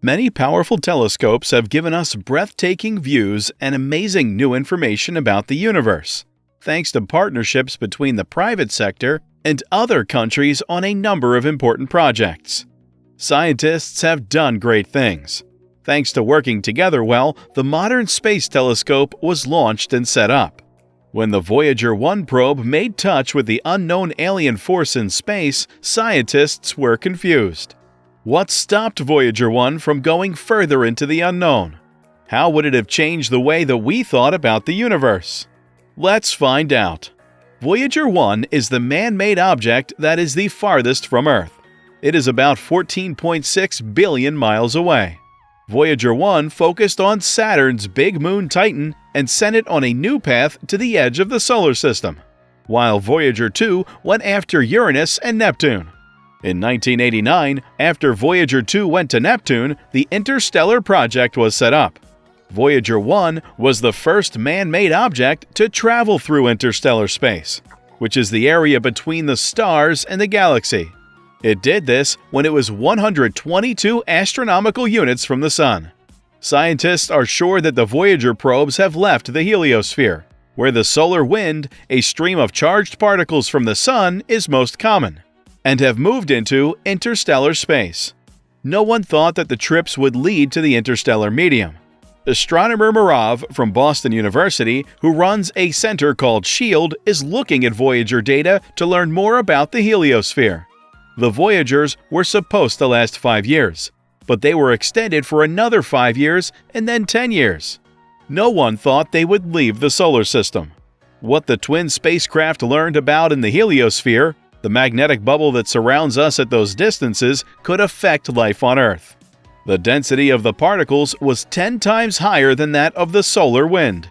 Many powerful telescopes have given us breathtaking views and amazing new information about the universe, thanks to partnerships between the private sector and other countries on a number of important projects. Scientists have done great things. Thanks to working together well, the modern space telescope was launched and set up. When the Voyager 1 probe made touch with the unknown alien force in space, scientists were confused. What stopped Voyager 1 from going further into the unknown? How would it have changed the way that we thought about the universe? Let's find out. Voyager 1 is the man-made object that is the farthest from Earth. It is about 14.6 billion miles away. Voyager 1 focused on Saturn's big moon Titan and sent it on a new path to the edge of the solar system, while Voyager 2 went after Uranus and Neptune. In 1989, after Voyager 2 went to Neptune, the Interstellar Project was set up. Voyager 1 was the first man-made object to travel through interstellar space, which is the area between the stars and the galaxy. It did this when it was 122 astronomical units from the Sun. Scientists are sure that the Voyager probes have left the heliosphere, where the solar wind, a stream of charged particles from the Sun, is most common, and have moved into interstellar space. No one thought that the trips would lead to the interstellar medium. Astronomer Marav from Boston University, who runs a center called SHIELD, is looking at Voyager data to learn more about the heliosphere. The Voyagers were supposed to last 5 years, but they were extended for another 5 years and then 10 years. No one thought they would leave the solar system. What the twin spacecraft learned about in the heliosphere, the magnetic bubble that surrounds us at those distances, could affect life on Earth. The density of the particles was 10 times higher than that of the solar wind.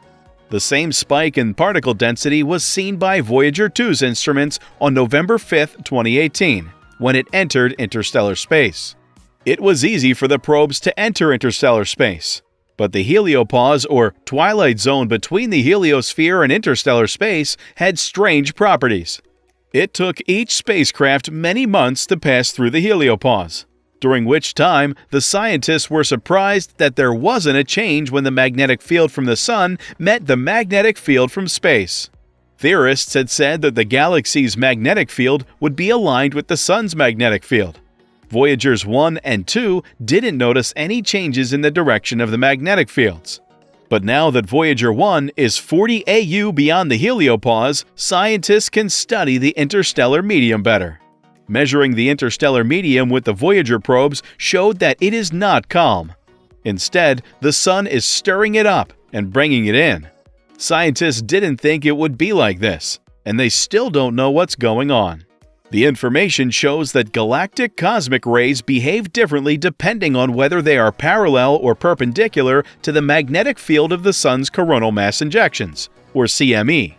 The same spike in particle density was seen by Voyager 2's instruments on November 5, 2018, when it entered interstellar space. It was easy for the probes to enter interstellar space, but the heliopause, or twilight zone between the heliosphere and interstellar space, had strange properties. It took each spacecraft many months to pass through the heliopause, during which time the scientists were surprised that there wasn't a change when the magnetic field from the Sun met the magnetic field from space. Theorists had said that the galaxy's magnetic field would be aligned with the Sun's magnetic field. Voyagers 1 and 2 didn't notice any changes in the direction of the magnetic fields. But now that Voyager 1 is 40 AU beyond the heliopause, scientists can study the interstellar medium better. Measuring the interstellar medium with the Voyager probes showed that it is not calm. Instead, the Sun is stirring it up and bringing it in. Scientists didn't think it would be like this, and they still don't know what's going on. The information shows that galactic cosmic rays behave differently depending on whether they are parallel or perpendicular to the magnetic field of the Sun's coronal mass injections, or CME.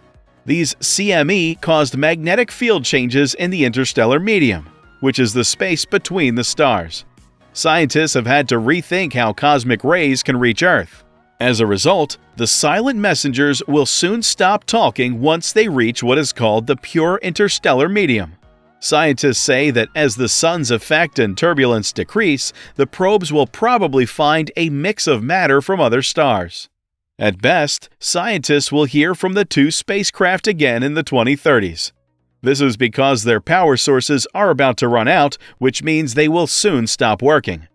These CME caused magnetic field changes in the interstellar medium, which is the space between the stars. Scientists have had to rethink how cosmic rays can reach Earth. As a result, the silent messengers will soon stop talking once they reach what is called the pure interstellar medium. Scientists say that as the Sun's effect and turbulence decrease, the probes will probably find a mix of matter from other stars. At best, scientists will hear from the two spacecraft again in the 2030s. This is because their power sources are about to run out, which means they will soon stop working.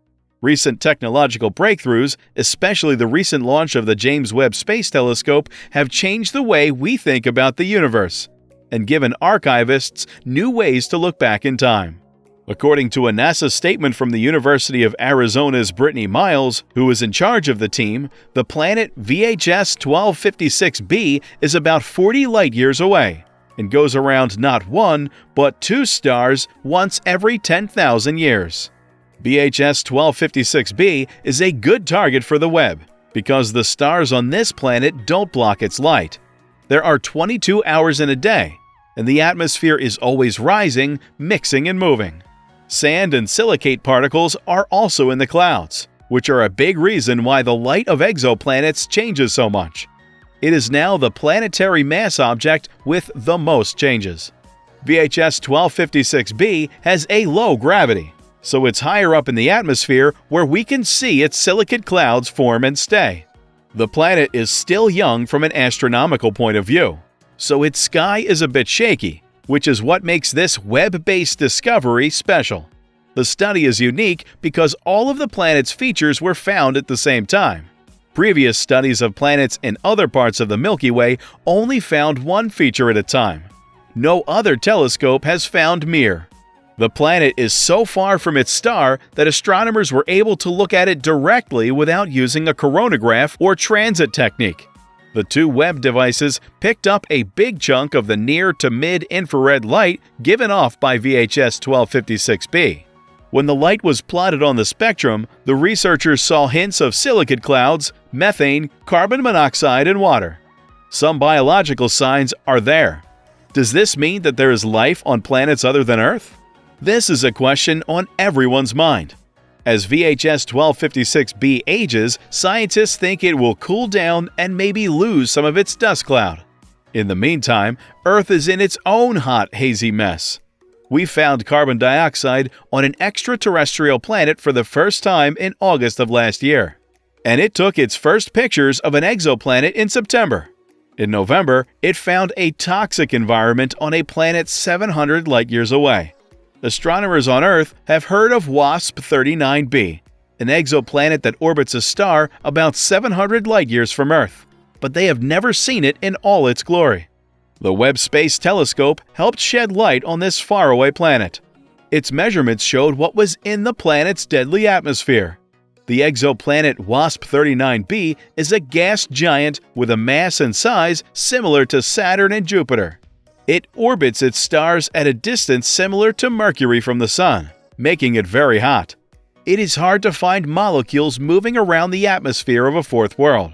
Recent technological breakthroughs, especially the recent launch of the James Webb Space Telescope, have changed the way we think about the universe and given archivists new ways to look back in time. According to a NASA statement from the University of Arizona's Brittany Miles, who is in charge of the team, the planet VHS 1256b is about 40 light-years away and goes around not one, but 2 stars once every 10,000 years. VHS 1256b is a good target for the Webb because the stars on this planet don't block its light. There are 22 hours in a day, and the atmosphere is always rising, mixing, and moving. Sand and silicate particles are also in the clouds, which are a big reason why the light of exoplanets changes so much. It is now the planetary mass object with the most changes. VHS 1256b has a low gravity, so it's higher up in the atmosphere where we can see its silicate clouds form and stay. The planet is still young from an astronomical point of view, so its sky is a bit shaky, which is what makes this web-based discovery special. The study is unique because all of the planet's features were found at the same time. Previous studies of planets in other parts of the Milky Way only found one feature at a time. No other telescope has found Mir. The planet is so far from its star that astronomers were able to look at it directly without using a coronagraph or transit technique. The two Webb devices picked up a big chunk of the near to mid-infrared light given off by VHS 1256b. When the light was plotted on the spectrum, the researchers saw hints of silicate clouds, methane, carbon monoxide, and water. Some biological signs are there. Does this mean that there is life on planets other than Earth? This is a question on everyone's mind. As VHS 1256b ages, scientists think it will cool down and maybe lose some of its dust cloud. In the meantime, Earth is in its own hot, hazy mess. We found carbon dioxide on an extraterrestrial planet for the first time in August of last year. And it took its first pictures of an exoplanet in September. In November, it found a toxic environment on a planet 700 light-years away. Astronomers on Earth have heard of WASP-39b, an exoplanet that orbits a star about 700 light-years from Earth, but they have never seen it in all its glory. The Webb Space Telescope helped shed light on this faraway planet. Its measurements showed what was in the planet's deadly atmosphere. The exoplanet WASP-39b is a gas giant with a mass and size similar to Saturn and Jupiter. It orbits its stars at a distance similar to Mercury from the Sun, making it very hot. It is hard to find molecules moving around the atmosphere of a fourth world.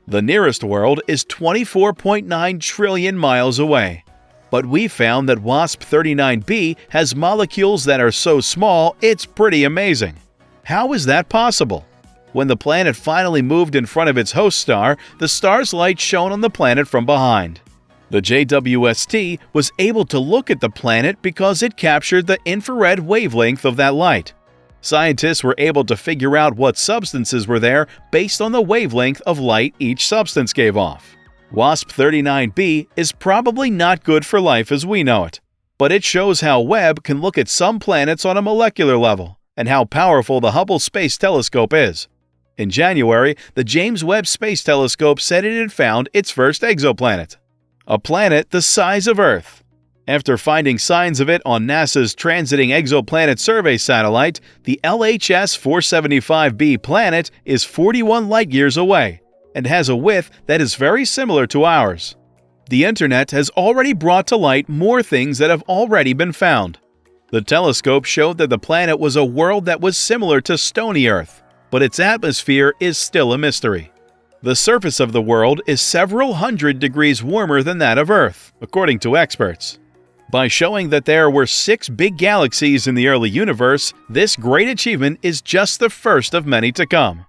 The nearest world is 24.9 trillion miles away. But we found that WASP-39b has molecules that are so small it's pretty amazing. How is that possible? When the planet finally moved in front of its host star, the star's light shone on the planet from behind. The JWST was able to look at the planet because it captured the infrared wavelength of that light. Scientists were able to figure out what substances were there based on the wavelength of light each substance gave off. WASP-39b is probably not good for life as we know it, but it shows how Webb can look at some planets on a molecular level and how powerful the Hubble Space Telescope is. In January, the James Webb Space Telescope said it had found its first exoplanet, a planet the size of Earth. After finding signs of it on NASA's Transiting Exoplanet Survey satellite, the LHS-475b planet is 41 light-years away and has a width that is very similar to ours. The Internet has already brought to light more things that have already been found. The telescope showed that the planet was a world that was similar to stony Earth, but its atmosphere is still a mystery. The surface of the world is several hundred degrees warmer than that of Earth, according to experts. By showing that there were 6 big galaxies in the early universe, this great achievement is just the first of many to come.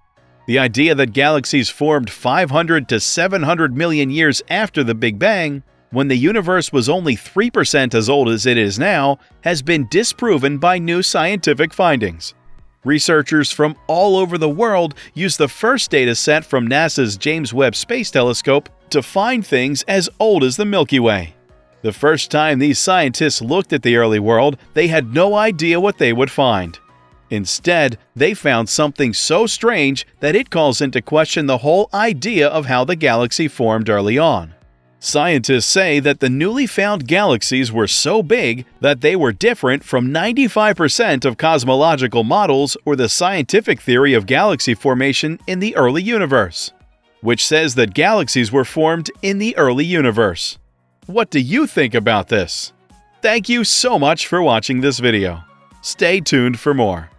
The idea that galaxies formed 500 to 700 million years after the Big Bang, when the universe was only 3% as old as it is now, has been disproven by new scientific findings. Researchers from all over the world used the first data set from NASA's James Webb Space Telescope to find things as old as the Milky Way. The first time these scientists looked at the early world, they had no idea what they would find. Instead, they found something so strange that it calls into question the whole idea of how the galaxy formed early on. Scientists say that the newly found galaxies were so big that they were different from 95% of cosmological models or the scientific theory of galaxy formation in the early universe, which says that galaxies were formed in the early universe. What do you think about this? Thank you so much for watching this video. Stay tuned for more.